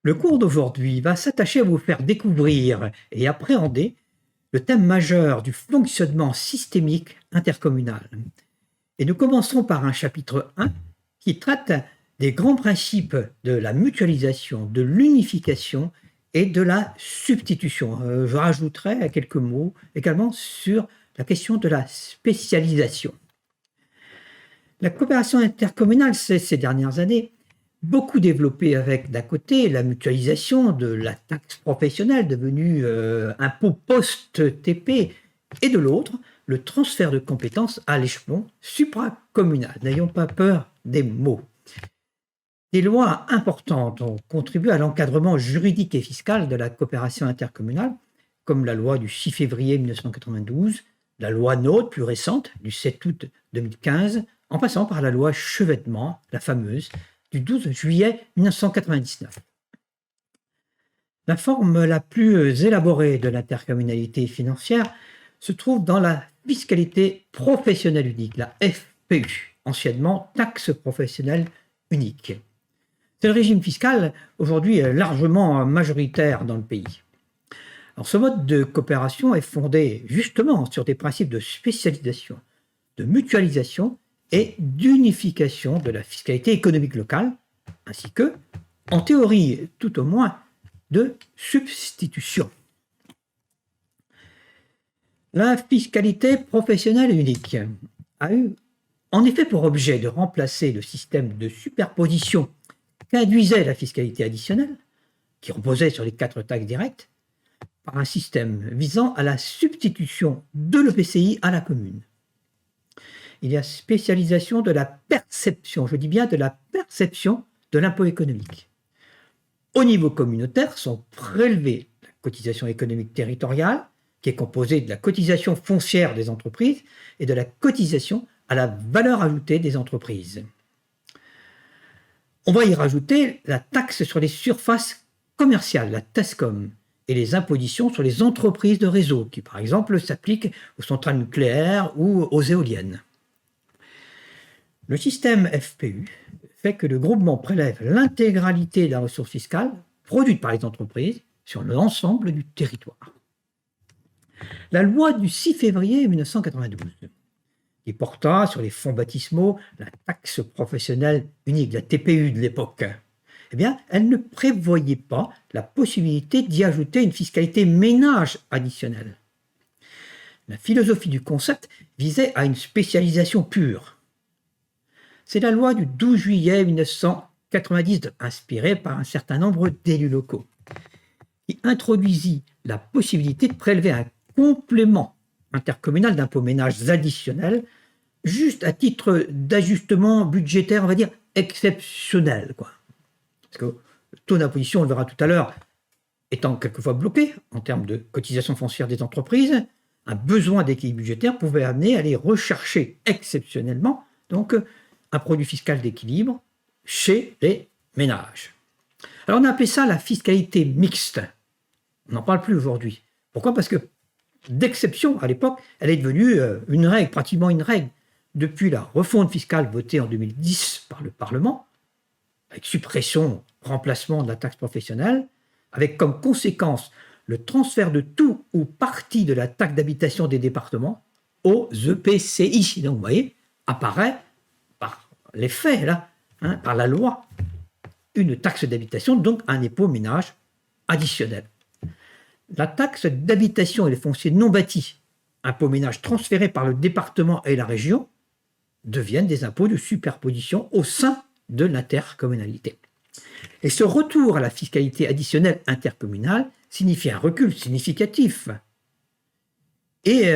Le cours d'aujourd'hui va s'attacher à vous faire découvrir et appréhender le thème majeur du fonctionnement systémique intercommunal. Et nous commencerons par un chapitre 1 qui traite des grands principes de la mutualisation, de l'unification et de la substitution. Je rajouterai quelques mots également sur la question de la spécialisation. La coopération intercommunale, ces dernières années, beaucoup développée avec, d'un côté, la mutualisation de la taxe professionnelle devenue impôt post-TP, et de l'autre, le transfert de compétences à l'échelon supracommunal. N'ayons pas peur des mots. Des lois importantes ont contribué à l'encadrement juridique et fiscal de la coopération intercommunale, comme la loi du 6 février 1992, la loi NOTRe plus récente du 7 août 2015, en passant par la loi Chevènement, la fameuse, du 12 juillet 1999. La forme la plus élaborée de l'intercommunalité financière se trouve dans la fiscalité professionnelle unique, la FPU, anciennement taxe professionnelle unique. C'est le régime fiscal aujourd'hui largement majoritaire dans le pays. Alors, ce mode de coopération est fondé justement sur des principes de spécialisation, de mutualisation et d'unification de la fiscalité économique locale, ainsi que, en théorie tout au moins, de substitution. La fiscalité professionnelle unique a eu en effet pour objet de remplacer le système de superposition qu'induisait la fiscalité additionnelle, qui reposait sur les 4 taxes directes, par un système visant à la substitution de l'EPCI à la commune. Il y a spécialisation de la perception, je dis bien de la perception de l'impôt économique. Au niveau communautaire sont prélevées la cotisation économique territoriale, qui est composée de la cotisation foncière des entreprises et de la cotisation à la valeur ajoutée des entreprises. On va y rajouter la taxe sur les surfaces commerciales, la TASCOM, et les impositions sur les entreprises de réseau, qui par exemple s'appliquent aux centrales nucléaires ou aux éoliennes. Le système FPU fait que le groupement prélève l'intégralité de la ressource fiscale produite par les entreprises sur l'ensemble du territoire. La loi du 6 février 1992, qui porta sur les fonds baptismaux la taxe professionnelle unique, la TPU de l'époque, eh bien, elle ne prévoyait pas la possibilité d'y ajouter une fiscalité ménage additionnelle. La philosophie du concept visait à une spécialisation pure. C'est la loi du 12 juillet 1990, inspirée par un certain nombre d'élus locaux, qui introduisit la possibilité de prélever un complément intercommunal d'impôts ménages additionnels, juste à titre d'ajustement budgétaire, on va dire, exceptionnel, quoi. Parce que le taux d'imposition, on le verra tout à l'heure, étant quelquefois bloqué en termes de cotisation foncière des entreprises, un besoin d'équilibre budgétaire pouvait amener à aller rechercher exceptionnellement donc un produit fiscal d'équilibre chez les ménages. Alors on a appelé ça la fiscalité mixte. On n'en parle plus aujourd'hui. Pourquoi ? Parce que d'exception, à l'époque, elle est devenue une règle, pratiquement une règle. Depuis la refonte fiscale votée en 2010 par le Parlement, avec suppression, remplacement de la taxe professionnelle, avec comme conséquence le transfert de tout ou partie de la taxe d'habitation des départements aux EPCI. Donc, vous voyez, apparaît par les faits, là, par la loi, une taxe d'habitation, donc un impôt ménage additionnel. La taxe d'habitation et les fonciers non bâtis, impôt ménage transférés par le département et la région, deviennent des impôts de superposition au sein de l'intercommunalité. Et ce retour à la fiscalité additionnelle intercommunale signifie un recul significatif et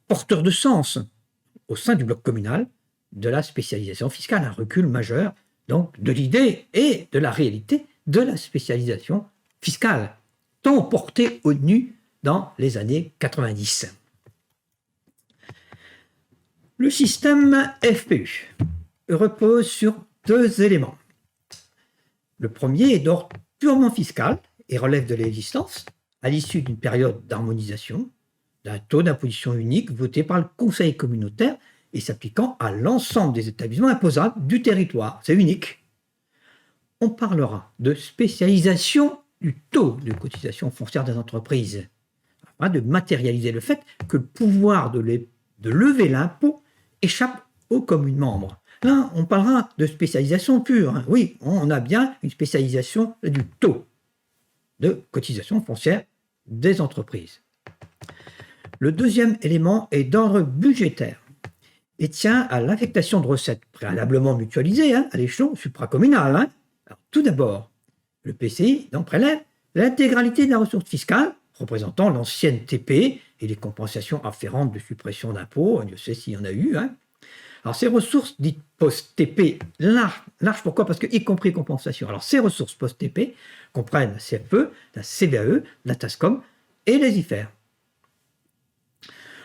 porteur de sens au sein du bloc communal de la spécialisation fiscale, un recul majeur donc de l'idée et de la réalité de la spécialisation fiscale, tant portée au nu dans les années 90. Le système FPU repose sur 2 éléments. Le premier est d'ordre purement fiscal et relève de l'existence, à l'issue d'une période d'harmonisation, d'un taux d'imposition unique voté par le Conseil communautaire et s'appliquant à l'ensemble des établissements imposables du territoire. C'est unique. on parlera de spécialisation du taux de cotisation foncière des entreprises, afin de matérialiser le fait que le pouvoir de lever l'impôt échappe aux communes membres. Là, on parlera de spécialisation pure, hein. Oui, on a bien une spécialisation du taux de cotisation foncière des entreprises. Le deuxième élément est d'ordre budgétaire et tient à l'affectation de recettes préalablement mutualisées, hein, à l'échelon supracommunal, hein. Alors, tout d'abord, le PCI prélève l'intégralité de la ressource fiscale représentant l'ancienne TP et les compensations afférentes de suppression d'impôts, Dieu sait s'il y en a eu, hein. Alors, ces ressources dites post-TP, large pourquoi? Parce que, y compris compensation. Alors, ces ressources post-TP comprennent la CFE, la CVAE, la TASCOM et les IFER.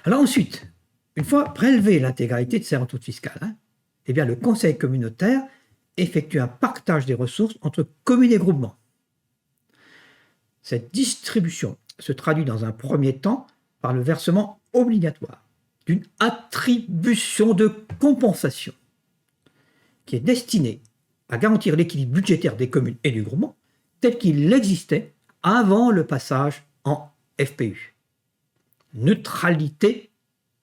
Alors ensuite, une fois prélevé l'intégralité de ces ressources fiscales, hein, eh bien, le conseil communautaire effectue un partage des ressources entre communes et groupements. Cette distribution se traduit dans un premier temps par le versement obligatoire d'une attribution de compensation qui est destinée à garantir l'équilibre budgétaire des communes et du groupement tel qu'il existait avant le passage en FPU. Neutralité,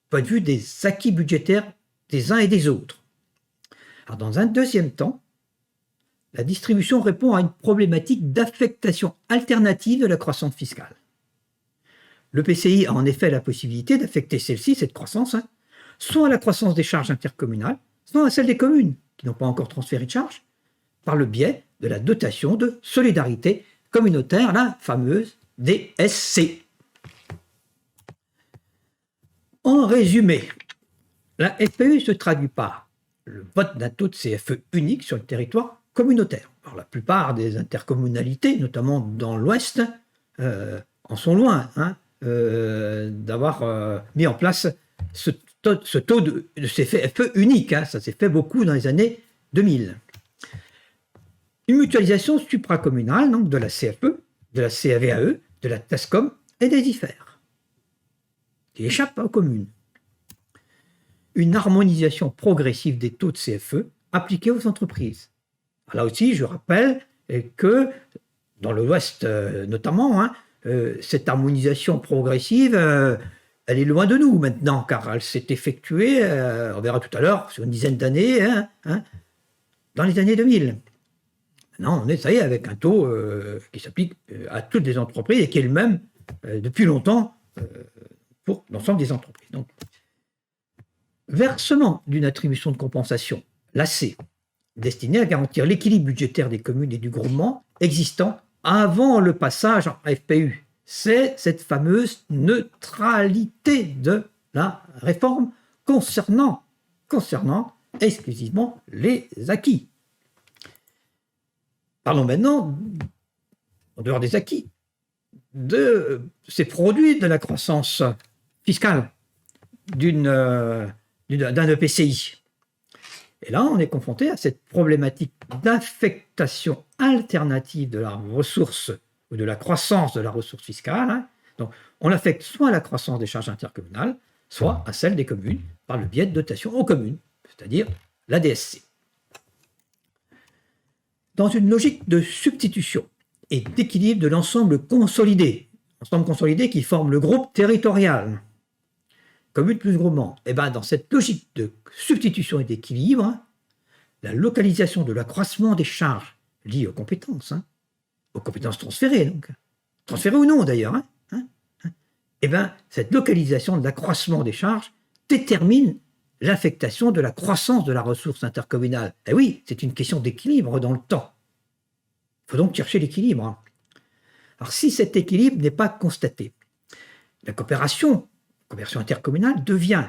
point de vue des acquis budgétaires des uns et des autres. Alors, dans un deuxième temps, la distribution répond à une problématique d'affectation alternative de la croissance fiscale. Le PCI a en effet la possibilité d'affecter celle-ci, cette croissance, hein, soit à la croissance des charges intercommunales, soit à celle des communes qui n'ont pas encore transféré de charges, par le biais de la dotation de solidarité communautaire, la fameuse DSC. En résumé, la FPU se traduit par le vote d'un taux de CFE unique sur le territoire communautaire. Alors, la plupart des intercommunalités, notamment dans l'Ouest, en sont loin, hein, d'avoir mis en place ce taux de CFE unique, hein. Ça s'est fait beaucoup dans les années 2000. Une mutualisation supracommunale donc de la CFE, de la CVAE, de la TASCOM et des IFER, qui échappent aux communes. Une harmonisation progressive des taux de CFE appliqués aux entreprises. Là aussi, je rappelle que dans l'Ouest notamment, hein, cette harmonisation progressive, elle est loin de nous maintenant, car elle s'est effectuée, on verra tout à l'heure, sur une dizaine d'années, hein, dans les années 2000. Maintenant, on est, ça y est, avec un taux qui s'applique à toutes les entreprises et qui est le même depuis longtemps pour l'ensemble des entreprises. Donc, versement d'une attribution de compensation, l'AC, destinée à garantir l'équilibre budgétaire des communes et du groupement existant avant le passage en FPU. C'est cette fameuse neutralité de la réforme concernant exclusivement les acquis. Parlons maintenant, en dehors des acquis, de ces produits de la croissance fiscale d'un EPCI. Et là, on est confronté à cette problématique d'affectation alternative de la ressource ou de la croissance de la ressource fiscale, hein. Donc, on l'affecte soit à la croissance des charges intercommunales, soit à celle des communes, par le biais de dotation aux communes, c'est-à-dire la DSC. Dans une logique de substitution et d'équilibre de l'ensemble consolidé qui forme le groupe territorial, commune plus groupement, et bien dans cette logique de substitution et d'équilibre, hein, la localisation de l'accroissement des charges liées aux compétences transférées, donc, transférées ou non d'ailleurs, et bien cette localisation de l'accroissement des charges détermine l'affectation de la croissance de la ressource intercommunale. Et oui, c'est une question d'équilibre dans le temps. Il faut donc chercher l'équilibre, hein. Alors si cet équilibre n'est pas constaté, la coopération intercommunale devient,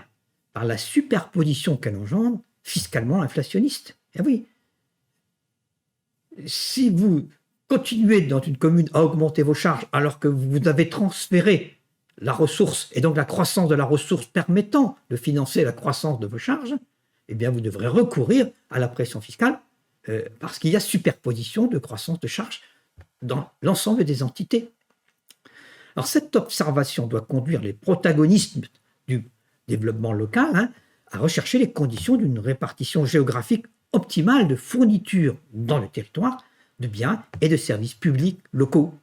par la superposition qu'elle engendre, fiscalement inflationniste. Et oui, si vous continuez dans une commune à augmenter vos charges alors que vous avez transféré la ressource et donc la croissance de la ressource permettant de financer la croissance de vos charges, eh bien vous devrez recourir à la pression fiscale parce qu'il y a superposition de croissance de charges dans l'ensemble des entités. Alors cette observation doit conduire les protagonistes du développement local, hein, à rechercher les conditions d'une répartition géographique optimale de fournitures dans le territoire de biens et de services publics locaux.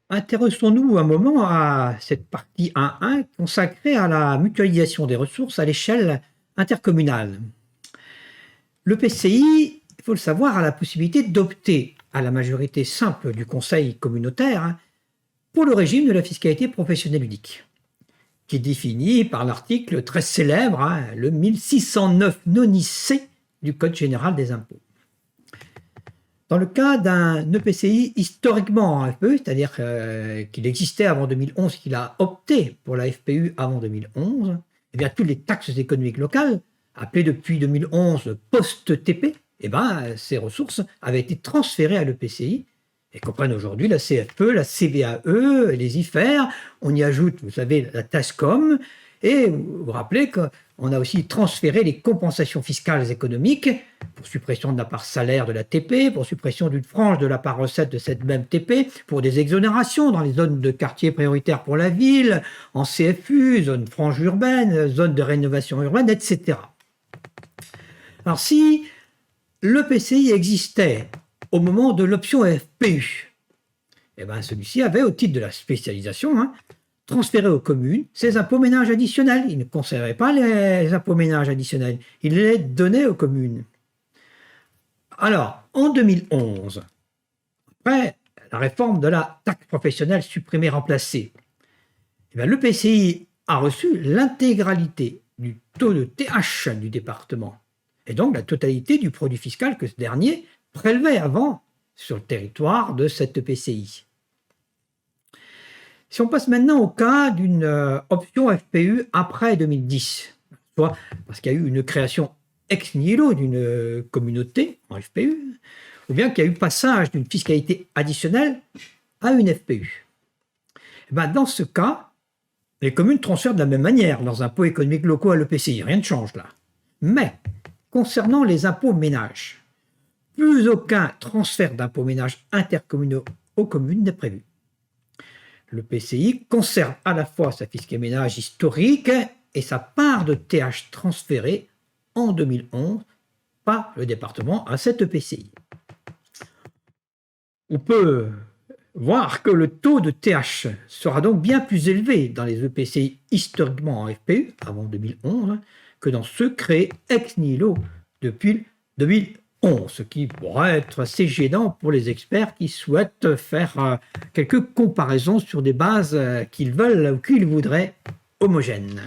Intéressons-nous un moment à cette partie 1.1 consacrée à la mutualisation des ressources à l'échelle intercommunale. Le PCI, il faut le savoir, a la possibilité d'opter à la majorité simple du conseil communautaire pour le régime de la fiscalité professionnelle unique, qui est défini par l'article très célèbre, le 1609 noni C du Code général des impôts. Dans le cas d'un EPCI historiquement en FPE, c'est-à-dire qu'il existait avant 2011, qu'il a opté pour la FPU avant 2011, eh bien, toutes les taxes économiques locales, appelées depuis 2011 post-TP, eh bien, ces ressources avaient été transférées à l'EPCI et comprennent aujourd'hui la CFE, la CVAE, les IFER. On y ajoute, vous savez, la TASCOM. Et vous vous rappelez qu'on a aussi transféré les compensations fiscales économiques pour suppression de la part salaire de la TP, pour suppression d'une frange de la part recette de cette même TP, pour des exonérations dans les zones de quartier prioritaires pour la ville, en CFU, zone frange urbaine, zone de rénovation urbaine, etc. Alors si l'EPCI existait au moment de l'option FPU, eh bien celui-ci avait, au titre de la spécialisation, transféré aux communes ces impôts ménages additionnels. Il ne conservait pas les impôts ménages additionnels, il les donnait aux communes. Alors, en 2011, après la réforme de la taxe professionnelle supprimée, remplacée, l'EPCI a reçu l'intégralité du taux de TH du département, et donc la totalité du produit fiscal que ce dernier prélevait avant sur le territoire de cet EPCI. Si on passe maintenant au cas d'une option FPU après 2010, soit parce qu'il y a eu une création ex nihilo d'une communauté en FPU, ou bien qu'il y a eu passage d'une fiscalité additionnelle à une FPU. Et bien dans ce cas, les communes transfèrent de la même manière leurs impôts économiques locaux à l'EPCI, rien ne change là. Mais concernant les impôts ménages, plus aucun transfert d'impôts ménages intercommunaux aux communes n'est prévu. Le PCI conserve à la fois sa fiscalité ménage historique et sa part de TH transférée en 2011 par le département à cet EPCI. On peut voir que le taux de TH sera donc bien plus élevé dans les EPCI historiquement en FPU, avant 2011, que dans ceux créés ex nihilo depuis 2011, ce qui pourrait être assez gênant pour les experts qui souhaitent faire quelques comparaisons sur des bases qu'ils veulent ou qu'ils voudraient homogènes.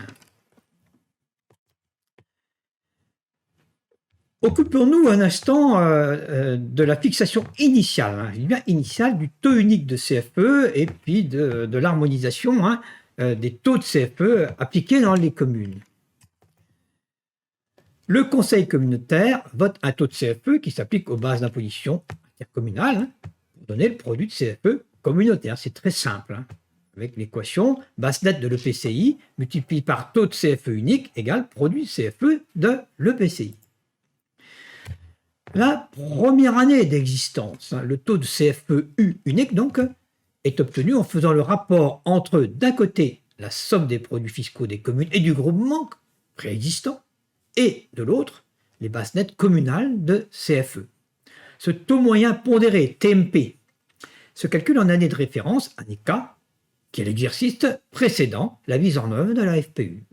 Occupons-nous un instant de la fixation initiale, initiale du taux unique de CFE et puis de l'harmonisation des taux de CFE appliqués dans les communes. Le conseil communautaire vote un taux de CFE qui s'applique aux bases d'imposition intercommunales pour donner le produit de CFE communautaire. C'est très simple, avec l'équation base nette de l'EPCI multiplié par taux de CFE unique égale produit CFE de l'EPCI. La première année d'existence, le taux de CFEU unique donc, est obtenu en faisant le rapport entre, d'un côté, la somme des produits fiscaux des communes et du groupement préexistant, et de l'autre, les bases nettes communales de CFE. Ce taux moyen pondéré, TMP, se calcule en année de référence, année K, qui est l'exercice précédent la mise en œuvre de la FPU.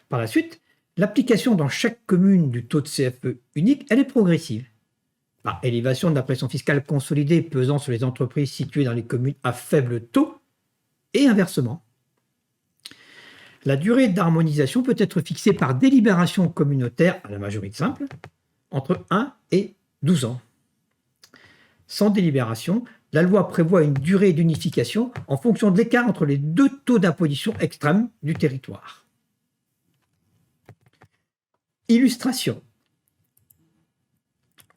Par la suite, l'application dans chaque commune du taux de CFE unique, elle est progressive. Par élévation de la pression fiscale consolidée pesant sur les entreprises situées dans les communes à faible taux, et inversement. La durée d'harmonisation peut être fixée par délibération communautaire à la majorité simple, entre 1 et 12 ans. Sans délibération, la loi prévoit une durée d'unification en fonction de l'écart entre les deux taux d'imposition extrêmes du territoire. Illustration.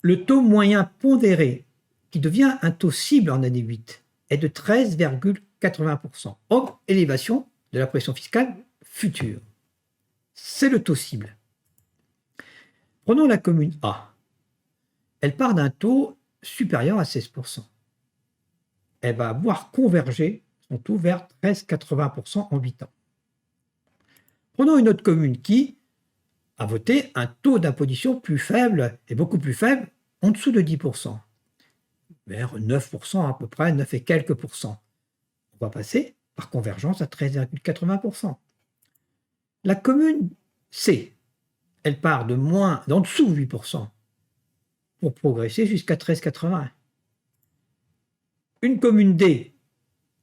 Le taux moyen pondéré, qui devient un taux cible en année 8, est de 13,80%, hors élévation de la pression fiscale future. C'est le taux cible. Prenons la commune A. Elle part d'un taux supérieur à 16%. Elle va voir converger son taux vers 13,80% en 8 ans. Prenons une autre commune qui a voté un taux d'imposition plus faible, et beaucoup plus faible, en dessous de 10%, vers 9% à peu près, 9 et quelques pourcents. On va passer par convergence à 13,80%. La commune C, elle part d'en dessous de 8% pour progresser jusqu'à 13,80. Une commune D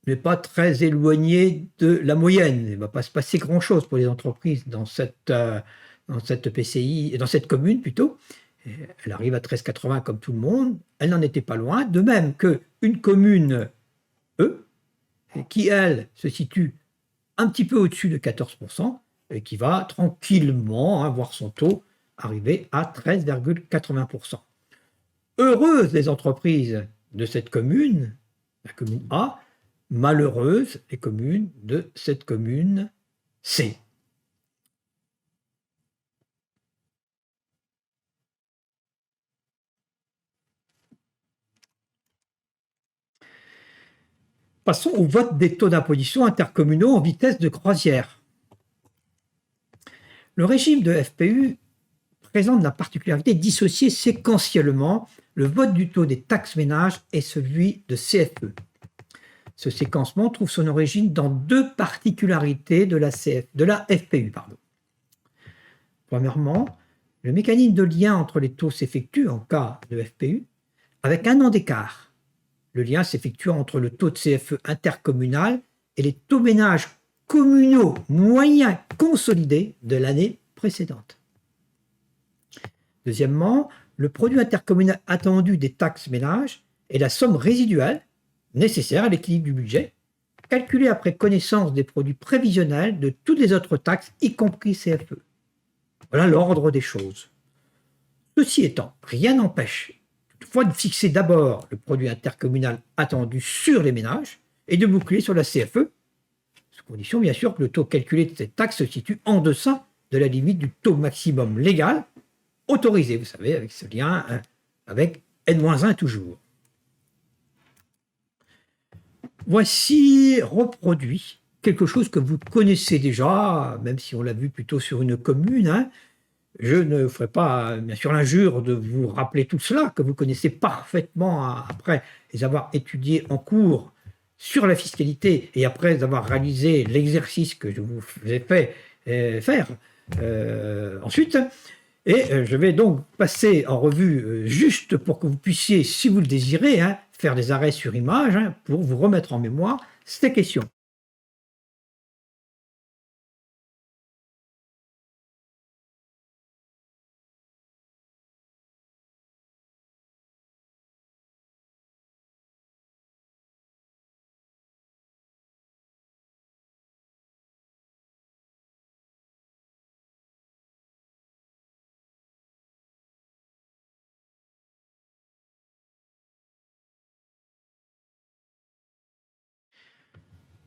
n'est pas très éloignée de la moyenne. Il ne va pas se passer grand-chose pour les entreprises dans cette PCI, dans cette commune plutôt. Elle arrive à 13,80 comme tout le monde. Elle n'en était pas loin. De même qu'une commune E, qui, elle, se situe un petit peu au-dessus de 14%, et qui va tranquillement voir son taux arriver à 13,80%. Heureuses les entreprises de cette commune, la commune A, malheureuses les communes de cette commune C. Passons au vote des taux d'imposition intercommunaux en vitesse de croisière. Le régime de FPU présente la particularité de dissocier séquentiellement le vote du taux des taxes ménages et celui de CFE. Ce séquencement trouve son origine dans deux particularités de la FPU. Premièrement, le mécanisme de lien entre les taux s'effectue, en cas de FPU, avec un an d'écart. Le lien s'effectue entre le taux de CFE intercommunal et les taux ménages communaux moyens consolidés de l'année précédente. Deuxièmement, le produit intercommunal attendu des taxes ménages est la somme résiduelle nécessaire à l'équilibre du budget, calculée après connaissance des produits prévisionnels de toutes les autres taxes, y compris CFE. Voilà l'ordre des choses. Ceci étant, rien n'empêche toutefois de fixer d'abord le produit intercommunal attendu sur les ménages et de boucler sur la CFE, sous condition bien sûr que le taux calculé de cette taxe se situe en deçà de la limite du taux maximum légal autorisé, vous savez, avec ce lien avec N-1 toujours. Voici reproduit quelque chose que vous connaissez déjà, même si on l'a vu plutôt sur une commune. Je ne ferai pas, bien sûr, l'injure de vous rappeler tout cela, que vous connaissez parfaitement après les avoir étudiés en cours sur la fiscalité et après avoir réalisé l'exercice que je vous ai fait faire ensuite. Et je vais donc passer en revue, juste pour que vous puissiez, si vous le désirez, faire des arrêts sur image pour vous remettre en mémoire ces questions.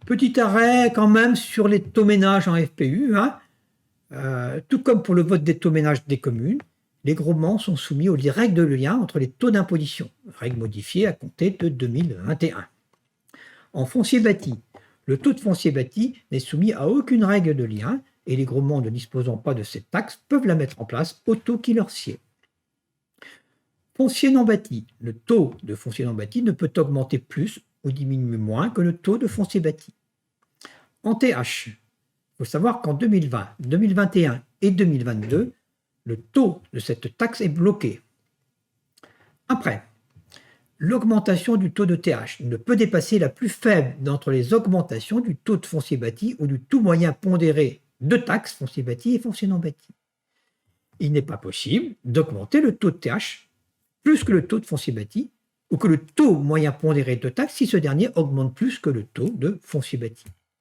Petit arrêt quand même sur les taux ménages en FPU. Tout comme pour le vote des taux ménages des communes, les groupements sont soumis aux règles de lien entre les taux d'imposition, règles modifiées à compter de 2021. En foncier bâti, le taux de foncier bâti n'est soumis à aucune règle de lien et les groupements ne disposant pas de cette taxe peuvent la mettre en place au taux qui leur sied. Foncier non bâti, le taux de foncier non bâti ne peut augmenter plus ou diminuer moins que le taux de foncier bâti. En TH, il faut savoir qu'en 2020, 2021 et 2022, le taux de cette taxe est bloqué. Après, l'augmentation du taux de TH ne peut dépasser la plus faible d'entre les augmentations du taux de foncier bâti ou du taux moyen pondéré de taxes foncier bâti et foncier non bâti. Il n'est pas possible d'augmenter le taux de TH plus que le taux de foncier bâti ou que le taux moyen pondéré de taxes si ce dernier augmente plus que le taux de foncier bâti.